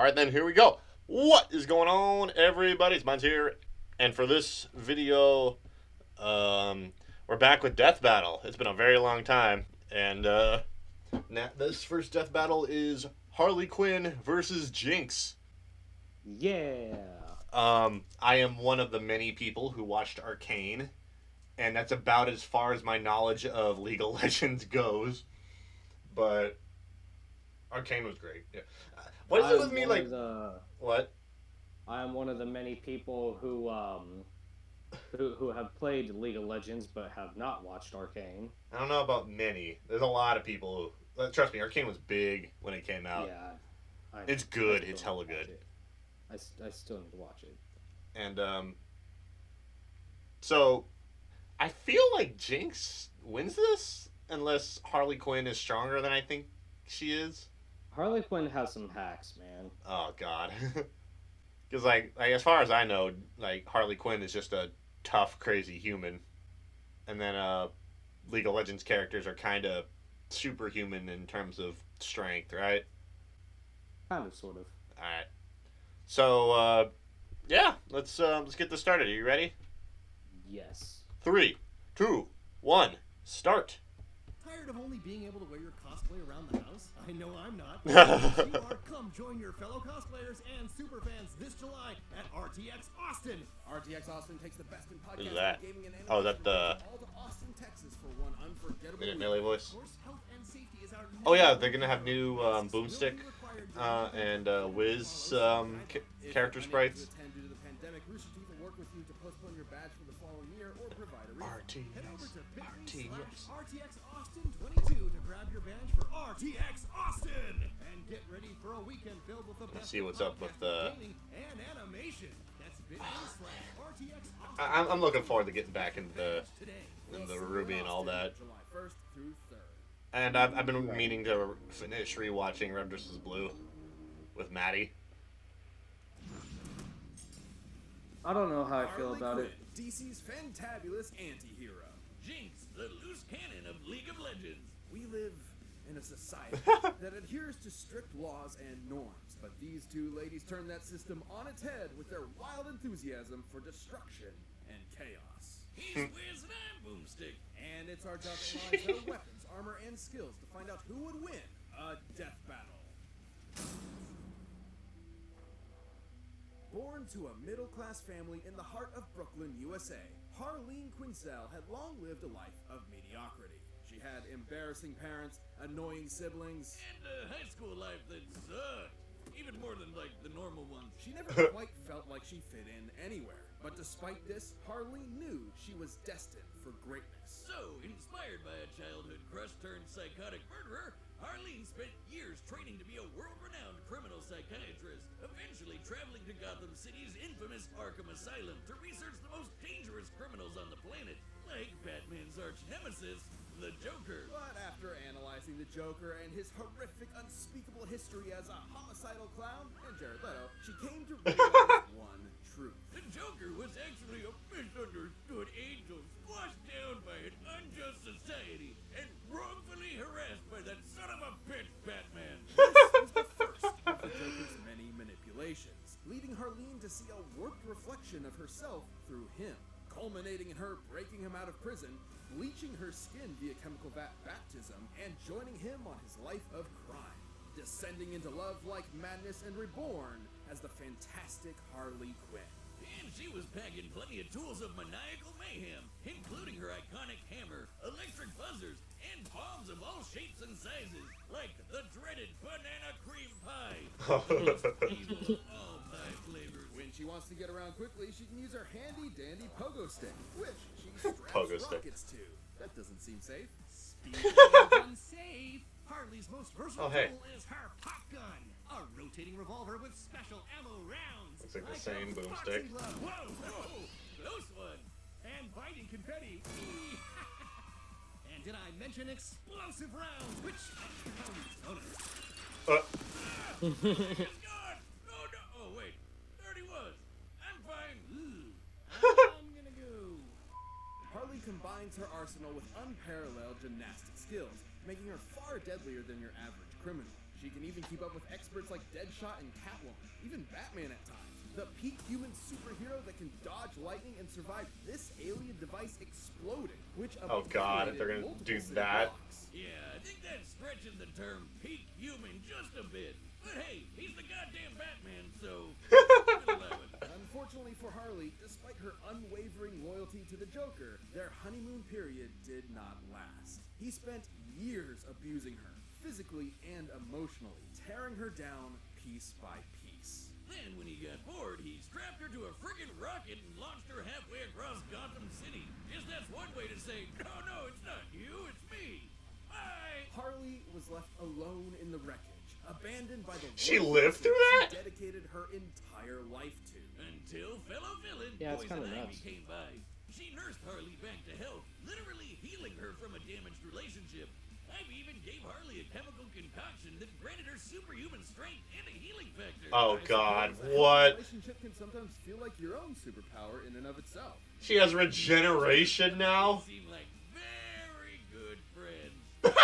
Alright then, here we go. What is going on, everybody? It's Mine's here, and for this video, we're back with Death Battle. It's been a very long time, and this first Death Battle is Harley Quinn versus Jinx. Yeah. I am one of the many people who watched Arcane, and that's about as far as my knowledge of League of Legends goes. But Arcane was great. Yeah. What is it with me? Like, what? I am one of the many people who have played League of Legends but have not watched Arcane. I don't know about many. There's a lot of people who. Trust me, Arcane was big when it came out. Yeah. It's good. It's hella good. I still need to watch it. And, so, I feel like Jinx wins this unless Harley Quinn is stronger than I think she is. Harley Quinn has some hacks, man. Oh, God. Because, like, as far as I know, like, Harley Quinn is just a tough, crazy human. And then, League of Legends characters are kind of superhuman in terms of strength, right? Kind of, sort of. Alright. So, yeah, let's get this started. Are you ready? Yes. 3, 2, 1, start. Tired of only being able to wear your cosplay around the house? I know I'm not. Yes, you are. Come join your fellow cosplayers and superfans this July at RTX Austin. RTX Austin takes the best in Who's podcasting, that? gaming, and Oh, is that the all to Austin, Texas for one unforgettable Minute week. Melee voice? Of course, health and safety is our Oh yeah, number they're gonna have one new priority. boomstick Will be required during the and Wiz If character unable sprites. to attend due to the pandemic, Rooster Teeth will work with you to postpone your badge for the following year or provide a refund. Head over to bit.ly/RTX Austin 22 to grab your badge for RTX Austin and get ready for a weekend filled with the best see what's up with the- gaming and animation. That's bit.ly/RTX Austin. I'm looking forward to getting back into the Today. the Ruby and all that. July 1st through 3rd. And I've been meaning to finish rewatching Red vs. Blue with Maddie. I don't know how I feel Harley about it. Quinn, DC's fantabulous anti-hero. Jinx, the loose cannon of League of Legends. We live in a society that adheres to strict laws and norms, but these two ladies turn that system on its head with their wild enthusiasm for destruction and chaos. He's Wiz and I'm Boomstick. And it's our job to analyze their weapons, armor, and skills to find out who would win a death battle. Born to a middle-class family in the heart of Brooklyn, USA, Harleen Quinzel had long lived a life of mediocrity. She had embarrassing parents, annoying siblings. And a high school life that sucked. Even more than, like, the normal ones. She never quite felt like she fit in anywhere. But despite this, Harleen knew she was destined for greatness. So, inspired by a childhood crush turned psychotic murderer, Harleen spent years training to be a world-renowned criminal psychiatrist, eventually traveling to Gotham City's infamous Arkham Asylum to research the most dangerous criminals on the planet, like Batman's arch-nemesis, the Joker. But after analyzing the Joker and his horrific, unspeakable history as a homicidal clown and Jared Leto, she came to realize one truth. The Joker was actually a misunderstood angel squashed down by an unjust society and wrongfully harassed by that son of a bitch Batman. This was the first of the Joker's many manipulations, leading Harleen to see a warped reflection of herself through him, culminating in her breaking him out of prison, bleaching her skin via chemical baptism, and joining him on his life of crime, descending into love like madness and reborn as the fantastic Harley Quinn. And she was packing plenty of tools of maniacal mayhem, including her iconic hammer, electric buzzers, and bombs of all shapes and sizes, like the dreaded banana cream pie. Evil all pie flavors. When she wants to get around quickly, she can use her handy-dandy pogo stick, which she straps Pogo stick. rockets to. That doesn't seem safe. Speaking of unsafe, Harley's most versatile Oh, hey. tool is her pop gun, a rotating revolver with special ammo rounds. Looks like the a same boomstick. boxing glove. Whoa, whoa, close one. And biting confetti. And did I mention explosive rounds, which It's gone. Oh, no. Oh, wait. There he was. I'm fine. I'm gonna go. Harley combines her arsenal with unparalleled gymnastic skills, making her far deadlier than your average criminal. She can even keep up with experts like Deadshot and Catwoman, even Batman at times. The peak human superhero that can dodge lightning and survive this alien device exploding, which Oh God, if they're gonna do that. Yeah, I think that's stretching the term peak human just a bit. But hey, he's the goddamn Batman, so we'll allow it. Unfortunately for Harley, despite her unwavering loyalty to the Joker, their honeymoon period did not last. He spent years abusing her, physically and emotionally, tearing her down piece by piece. Then, when he got bored, he strapped her to a friggin' rocket and launched her halfway across Gotham City. Guess that's one way to say, oh no, it's not you, it's me. Bye! Harley was left alone in the wreckage, abandoned by the She one lived person through that? she dedicated her entire life to. Until fellow villain Yeah, it's Poison kinda Ivy nuts. came by. She nursed Harley back to health, literally healing her from a damaged relationship. Ivy even gave Harley a chemical concoction that granted her superhuman strength and a healing factor. Oh God, A healthy what? relationship can sometimes feel like your own superpower in and of itself. She has regeneration now? They seem like very good friends. With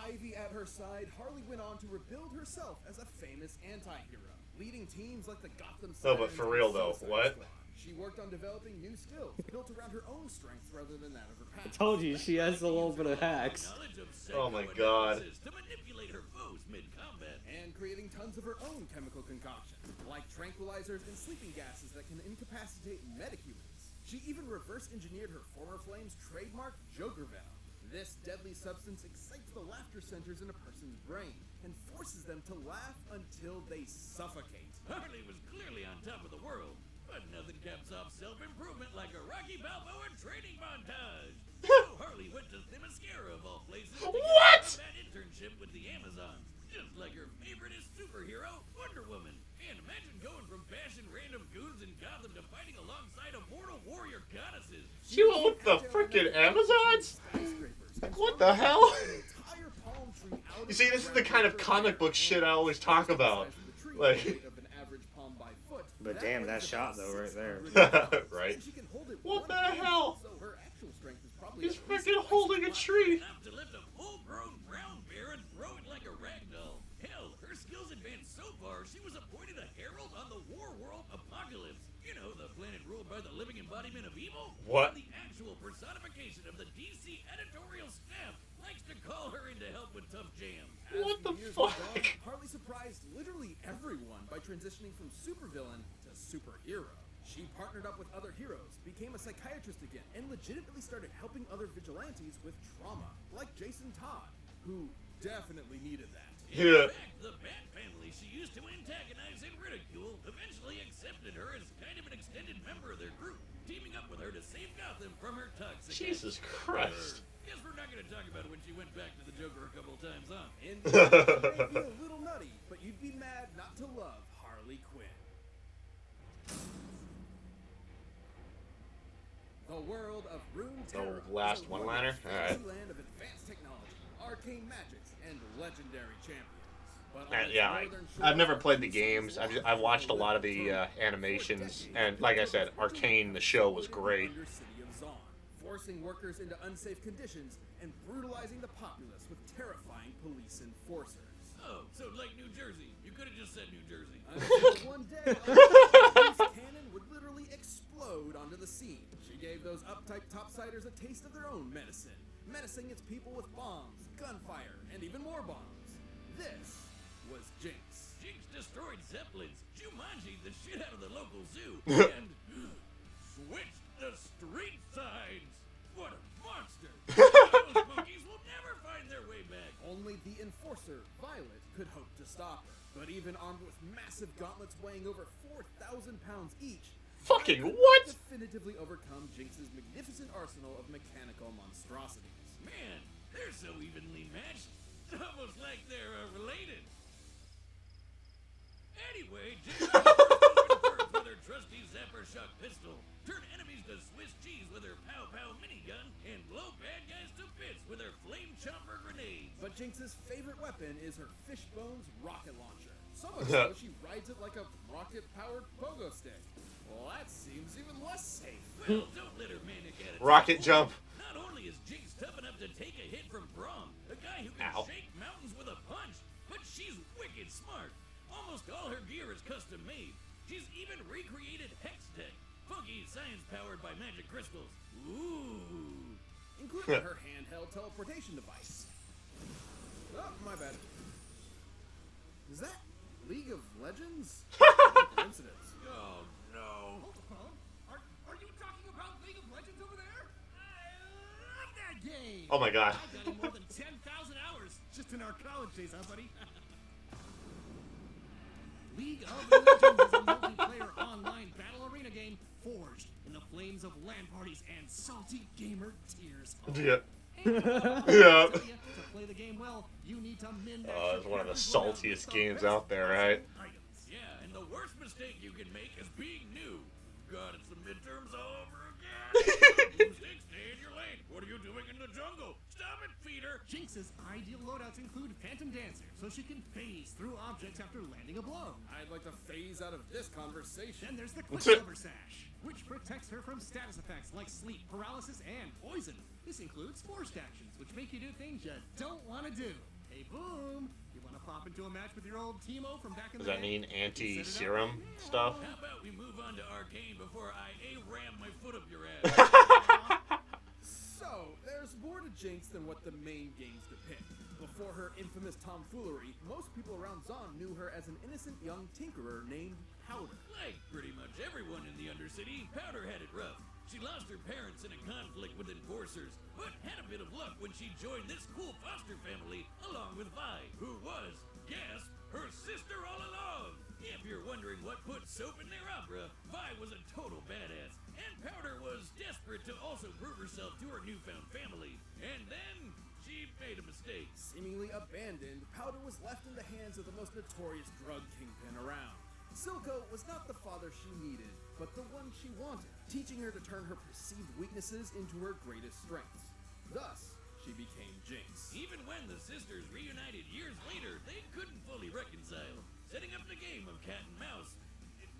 Ivy at her side, Harley went on to rebuild herself as a famous anti-hero, leading teams like the Gotham No, but Sirens for and real though, Suicide what? Squad. She worked on developing new skills built around her own strengths rather than that of her I past. told you, she has a little bit of hacks. Knowledge of Oh my God. psychoanalysis to manipulate her foes mid-combat. And creating tons of her own chemical concoctions, like tranquilizers and sleeping gases that can incapacitate metahumans. She even reverse engineered her former flame's trademark Joker Venom. This deadly substance excites the laughter centers in a person's brain and forces them to laugh until they suffocate. Harley was clearly on top of the world, but nothing caps off self-improvement like a Rocky Balboa training montage. So Harley went to Themyscira of all places to get What? a combat internship with the Amazons, just like her favoriteest superhero, Wonder Woman. And imagine going from bashing random goons in Gotham to fighting alongside immortal warrior goddesses. She went with the freaking Amazons? What the hell? You see, this is the kind of comic book shit I always talk about. Like, But damn, that shot though, right there. right? What the hell? He's freaking holding a tree. Enough to lift a full-grown brown bear and throw it like a rag doll. Hell, her skills advanced so far, she was appointed a herald on the War World Apocalypse. You know, the planet ruled by the living embodiment of evil? What? The actual personification of the DC editorial staff likes to call her in to help with tough jams. What the Years went fuck? on, Harley surprised literally everyone by transitioning from supervillain to superhero. She partnered up with other heroes, became a psychiatrist again, and legitimately started helping other vigilantes with trauma, like Jason Todd, who definitely needed that. Yeah. In fact, the Bat family she used to antagonize and ridicule eventually accepted her as kind of an extended member of their group, teaming up with her to save Gotham from her toxic Jesus ex. Christ. Guess we're not going to talk about when she went back to the Joker a couple of times, huh? And it may be a little nutty, but you'd be mad not to love Harley Quinn. The world of Runeterra The last is a one-liner? wonderful Alright. land of advanced technology, arcane magics, and legendary champions. But on its Yeah, northern I've never shores, played the Jinx games. is I've watched a lot of locked the in animations, for and decades. like I said, Arcane, the show, was great. Undercity of Zaun, forcing workers into unsafe conditions and brutalizing the populace with terrifying police enforcers. Oh, so like New Jersey. You could have just said New Jersey. Until one day, a police cannon would literally explode onto the scene. She gave those uptight topsiders a taste of their own medicine, menacing its people with bombs, gunfire, and even more bombs. This was Jinx. Jinx destroyed Zeppelins, Jumanji'd the shit out of the local zoo, and switched the street signs. What a monster! Those monkeys will never find their way back. Only the enforcer, Violet, could hope to stop her. But even armed with massive gauntlets weighing over 4,000 pounds each, Fucking Violet what? could definitively overcome Jinx's magnificent arsenal of mechanical monstrosities. Man, they're so evenly matched. It's almost like they're related. Anyway, Jinx birds with her trusty Zapper Shock pistol, turn enemies to Swiss cheese with her Pow Pow minigun, and blow bad guys to bits with her Flame Chomper grenades. But Jinx's favorite weapon is her Fishbones rocket launcher. So much so, she rides it like a rocket-powered pogo stick. Well, that seems even less safe. Well, don't let her manic attitude Rocket fool you. jump. Not only is Jinx tough enough to take a hit from Braum, a guy who can Ow. shake mountains with a punch, but Almost all her gear is custom made. She's even recreated Hex Tech, funky science powered by magic crystals. Ooh. Including her handheld teleportation device. Oh, my bad. Is that League of Legends? Coincidence. Oh no. Hold the phone. Are you talking about League of Legends over there? I love that game. Oh my god. I've got in more than 10,000 hours just in our college days, huh, buddy? League of Legends is a multiplayer online battle arena game forged in the flames of LAN parties and salty gamer tears. Yeah. Yeah. To play the game well, you need to mend that It's one of the ship around saltiest with the games best out there, right? items. Yeah, and the worst mistake you can make is being new. God, it's the midterms all over again. Boomstick, stay in your lane. What are you doing in the jungle? Stop it, feeder. Jinx's ideal loadouts include Phantom Dancer, so she can phase through objects after landing a blow. I'd like to phase out of this conversation. Then there's the Quicksilver Sash, which protects her from status effects like sleep, paralysis, and poison. This includes forced actions, which make you do things you don't want to do. Hey, Boom! You want to pop into a match with your old Teemo from back in Does the that day? mean anti-serum stuff? How about we move on to Arcane before I ram my foot up your ass? So, there's more to Jinx than what the main games depict. Before her infamous tomfoolery, most people around Zon knew her as an innocent young tinkerer named Powder. Like pretty much everyone in the Undercity, Powder had it rough. She lost her parents in a conflict with enforcers, but had a bit of luck when she joined this cool foster family along with Vi, who was, gasp, her sister all along. If you're wondering what put soap in their opera, Vi was a total badass, and Powder was desperate to also prove herself to her newfound family. And then she made a mistake. Seemingly abandoned, Powder was left in the hands of the most notorious drug kingpin around. Silco was not the father she needed, but the one she wanted, teaching her to turn her perceived weaknesses into her greatest strengths. Thus, she became Jinx. Even when the sisters reunited years later, they couldn't fully reconcile, setting up the game of cat and mouse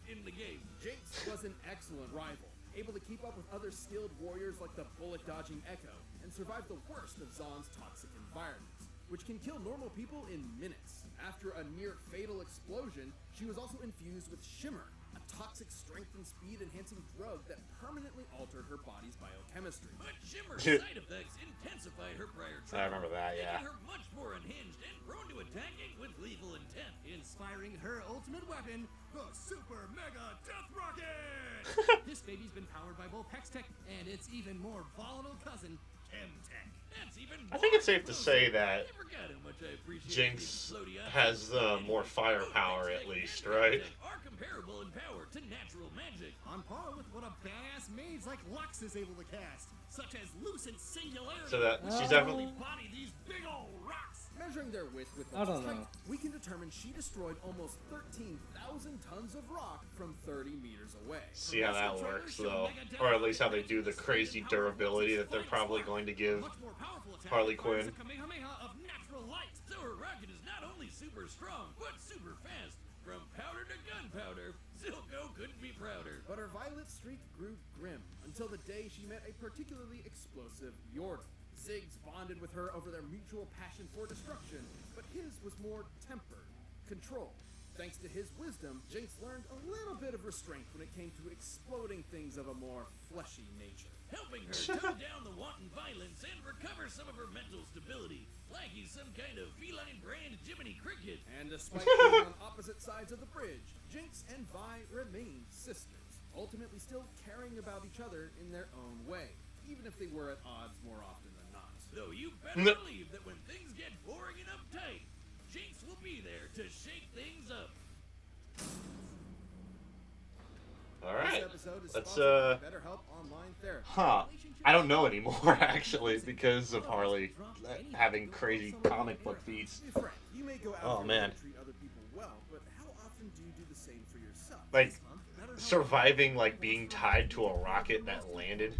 in the game. Jinx was an excellent rival, able to keep up with other skilled warriors like the bullet-dodging Echo, and survive the worst of Zon's toxic environments, which can kill normal people in minutes. After a near-fatal explosion, she was also infused with Shimmer, a toxic strength and speed-enhancing drug that permanently altered her body's biochemistry. But Shimmer's side effects intensified her prior trauma, I remember that, yeah. making her much more unhinged and prone to attacking with lethal intent. Inspiring her ultimate weapon, the Super Mega Death Rocket! This baby's been powered by both Hextech and its even more volatile cousin, Chemtech. That's even I think it's safe to say that I forgot how much I appreciate Jinx the Explodion. has more firepower at least, right? Are comparable in power to natural magic. On par with what a badass mage like Lux is able to cast, such as Lucent Singularity. So that she's Really definitely body these big old rocks. Measuring their width with I don't Lux's height, know. we can determine she destroyed almost 13,000 tons of rock from 30 meters away. see how that works though, or at least how they do the crazy durability that they're probably going to give Much more powerful attack Harley requires Quinn. a Kamehameha of natural light. So her rocket is not only super strong, but super fast. From powder to gunpowder, Silco couldn't be prouder. But her violet streak grew grim until the day she met a particularly explosive Yordle. Ziggs bonded with her over their mutual passion for destruction, but his was more tempered, controlled. Thanks to his wisdom, Jinx learned a little bit of restraint when it came to exploding things of a more fleshy nature. Helping her tone down the wanton violence and recover some of her mental stability, like he's some kind of feline brand Jiminy Cricket. And despite being on opposite sides of the bridge, Jinx and Vi remained sisters, ultimately still caring about each other in their own way, even if they were at odds more often than not. Though you better believe that when things get boring and uptight, Jinx will be there to shake things up. All right. This episode is Let's sponsored by BetterHelp Online Therapy. I don't know anymore actually because of Harley having crazy comic book feats. Be frank, you may go out Oh, of your man. way to treat other people well, but how often do you do the same for yourself? Like surviving like being tied to a rocket that landed.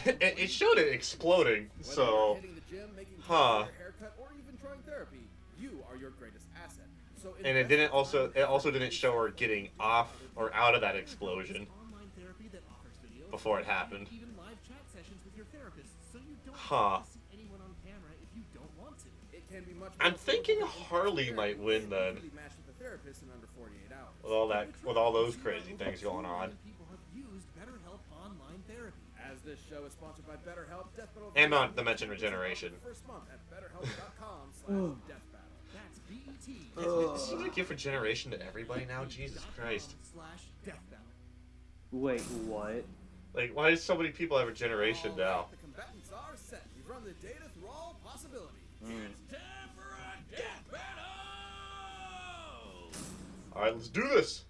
It showed it exploding, Whether you're so hitting the gym, making time huh. for a haircut, or even trying therapy, you are your greatest asset. So And it invest didn't the also time and it also effort didn't to show her make getting sure off that or out of that explosion Online therapy that offers video before it happened. even live chat sessions with your therapist, so you don't Huh. have to see anyone on camera if you don't want to. It can be much I'm more thinking affordable than Harley therapy might win and then. easily matched with a therapist in under 48 hours. With all those crazy things going on. People have used BetterHelp online therapy. As this show is sponsored by BetterHelp, Death Battle And not to mention regeneration. First month at betterhelp.com/deathbattle. That's BET. This is gonna give regeneration to everybody now? Jesus Christ. /deathbattle. Wait, what? Like, why do so many people have regeneration now? The combatants are set. We've run the data through all possibilities. It's time for a death battle! Alright, let's do this!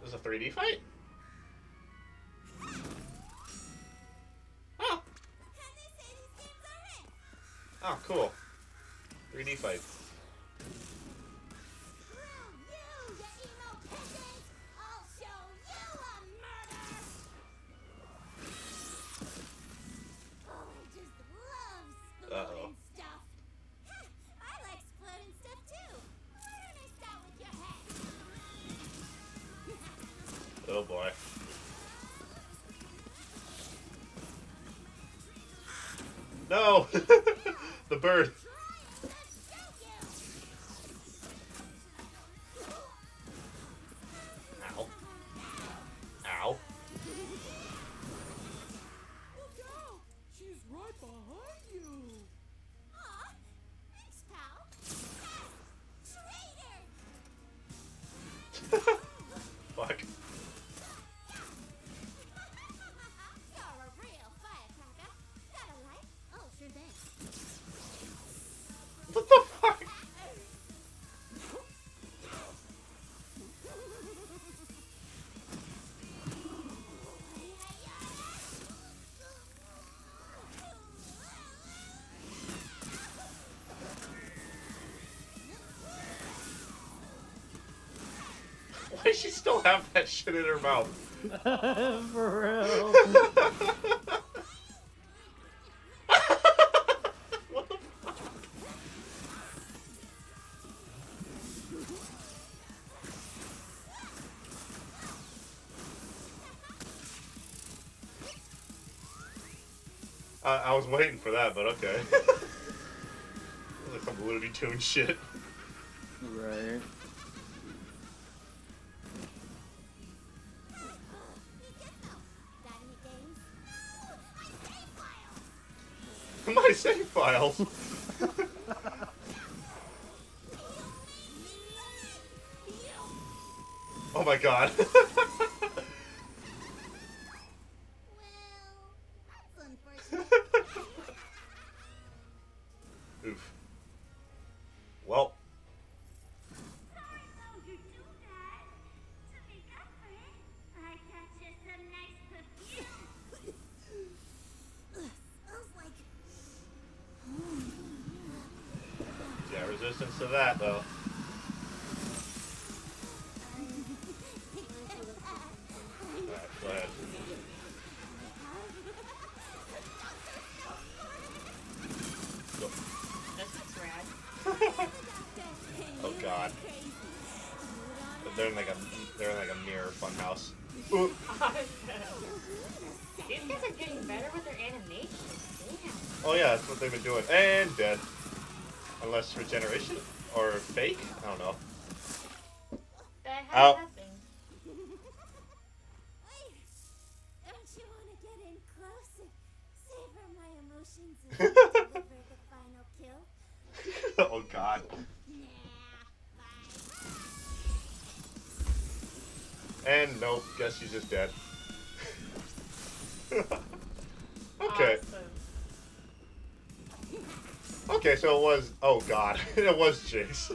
This is a 3D fight? Oh! Oh, cool. 3D fight. Uh-oh. Stuff. I like splitting stuff too. Why don't I start with your head? Oh boy. No! The bird. Ow. Ow. Look out! She's right behind you. Aw, thanks, pal. Traitor! Fuck. You're a real firecracker. Got a light? Oh, sure thing. What the fuck? Why does she still have that shit in her mouth? For real. What the fuck? I was waiting for that, but okay. Like some Looney Tunes shit. Right. Got any games? No! I save files! My save files. Oh my god. Well, that's unfortunate. Oof. Well. Sorry, soldier, do that. To make up for it, I got you some nice perfume. Smells like... Yeah, resistance to that though. Alright, go ahead. Go. This looks rad. Oh god. They're in like a mirror funhouse. Ooh. These guys are getting better with their animations. Damn. Oh yeah, that's what they've been doing. And dead. Unless regeneration or fake? I don't know. That Ow. has happened. Wait! Don't you want to get in close and savor my emotions and deliver the final kill? Oh god. Nah, And nope, guess she's just dead. Okay. Awesome. Okay, so it was. Oh god. It was Jinx.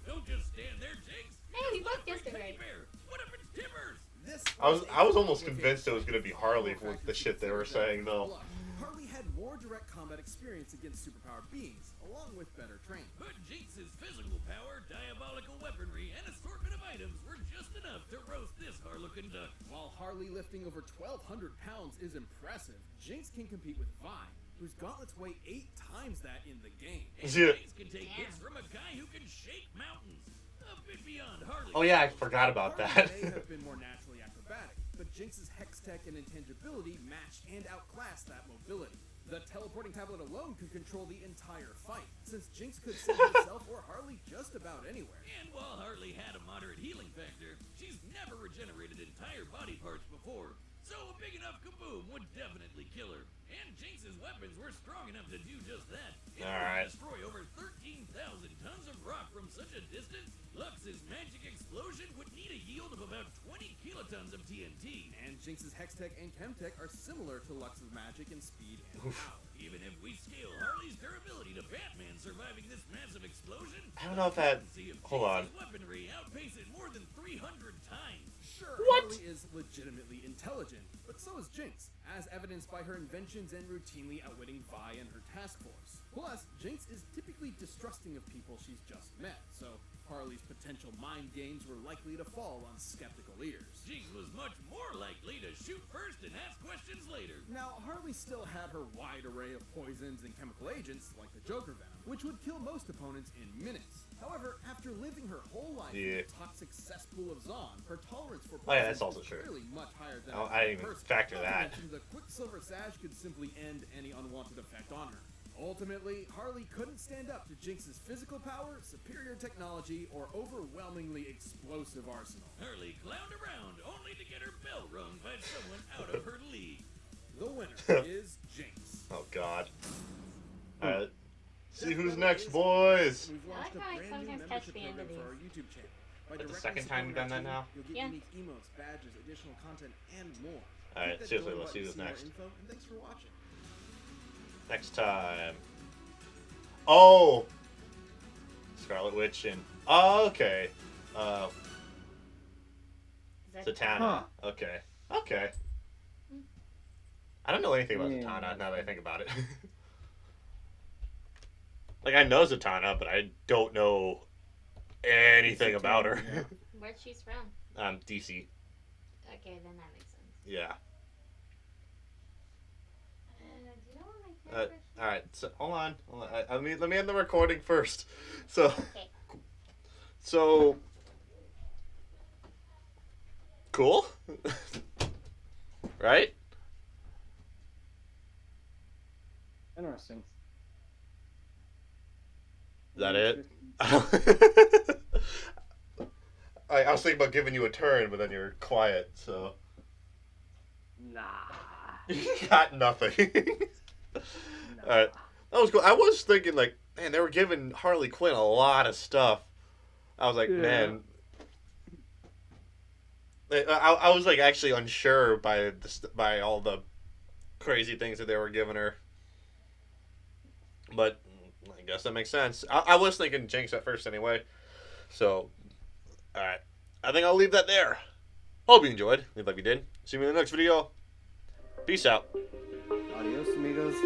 Don't just stand there, Jinx. Hey, we both guessed it right. Bear, what up its timbers? This I was almost convinced it was gonna be Harley with the shit they were saying though. Harley had more direct combat experience against superpowered beings, along with better training. But Jinx's physical power, diabolical weaponry, and assortment of items were just enough to roast this Harlequin duck. While Harley lifting over 1,200 pounds is impressive, Jinx can compete with Vi, whose gauntlets weigh 8 times that in the game. And Yeah. Jinx can take hits from a guy who can shake mountains. A bit beyond Harley. Oh yeah, I forgot about that. Harley may have been more naturally acrobatic, but Jinx's hex tech and intangibility matched and outclassed that mobility. The teleporting tablet alone could control the entire fight, since Jinx could send herself or Harley just about anywhere. And while Harley had a moderate healing factor, she's never regenerated entire body parts before, so a big enough kaboom would definitely kill her. And Jinx's weapons were strong enough to do just that. It would destroy over 13,000 tons of rock from such a distance. Lux's magic explosion would need a yield of about 20 kilotons of TNT. And Jinx's Hextech and Chemtech are similar to Lux's magic in speed and power. Even if we scale Harley's durability to Batman surviving this massive explosion, I don't know if that. see if Hold on. Jinx's weaponry outpace it more than 300 times. Sure, What? Harley is legitimately intelligent, but so is Jinx, as evidenced by her inventions and routinely outwitting Vi and her task force. Plus, Jinx is typically distrusting of people she's just met, so Harley's potential mind games were likely to fall on skeptical ears. Jinx was much more likely to shoot first and ask questions later. Now, Harley still had her wide array of poisons and chemical agents, like the Joker Venom, which would kill most opponents in minutes. However, after living her whole life in the toxic cesspool of Zon, her tolerance for poison that's also was true. clearly much higher than Oh, a I didn't even person. factor Not to that. mention, the Quicksilver Sash could simply end any unwanted effect on her. Ultimately, Harley couldn't stand up to Jinx's physical power, superior technology, or overwhelmingly explosive arsenal. Harley clowned around only to get her bell rung by someone out of her league. The winner is Jinx. Oh God. Alright. See who's next, boys. We've I launched like a how I brand new sometimes catch membership the end program of for our these. YouTube channel. By Like the directly second time you've done that supporting our now? team, You'll get Yeah. unique emotes, badges, additional content, and more. Alright, Click that seriously, join let's see button who's to more next. info, and thanks for watching. Next time. Oh! Scarlet Witch and. Oh, okay. Is that Zatanna. Okay. Okay. I don't know anything about Yeah. Zatanna now that I think about it. Like, I know Zatanna, but I don't know anything about her. Yeah. Where she's from? DC. Okay, then that makes sense. Yeah. Do you know what my favorite? Alright, so hold on. Let me end the recording first. So. Okay. So. Cool? Right? Interesting. Is that it? I was thinking about giving you a turn, but then you're quiet, so. Nah. You got nothing. Nah. Alright. That was cool. I was thinking, like, man, they were giving Harley Quinn a lot of stuff. I was like, Yeah. man. I was, like, actually unsure by all the crazy things that they were giving her. But I guess that makes sense. I was thinking Jinx at first anyway. So, alright. I think I'll leave that there. Hope you enjoyed. Leave like you did. See me in the next video. Peace out. Adios, amigos.